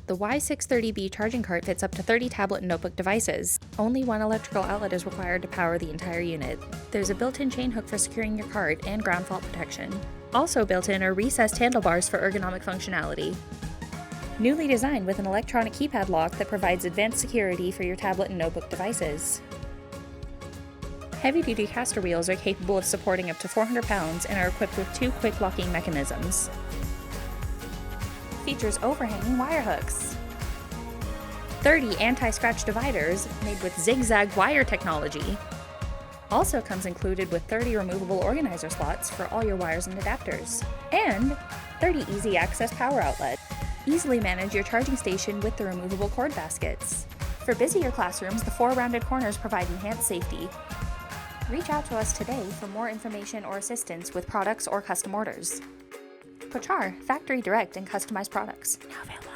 The Y630B charging cart fits up to 30 tablet and notebook devices. Only one electrical outlet is required to power the entire unit. There's a built-in chain hook for securing your cart and ground fault protection. Also built in are recessed handlebars for ergonomic functionality. Newly designed with an electronic keypad lock that provides advanced security for your tablet and notebook devices. Heavy-duty caster wheels are capable of supporting up to 400 pounds and are equipped with 2 quick locking mechanisms. Features overhanging wire hooks. 30 anti-scratch dividers made with zigzag wire technology. Also comes included with 30 removable organizer slots for all your wires and adapters. And 30 easy access power outlets. Easily manage your charging station with the removable cord baskets. For busier classrooms, the 4 rounded corners provide enhanced safety. Reach out to us today for more information or assistance with products or custom orders. POCHAR, factory direct and customized products. Now available.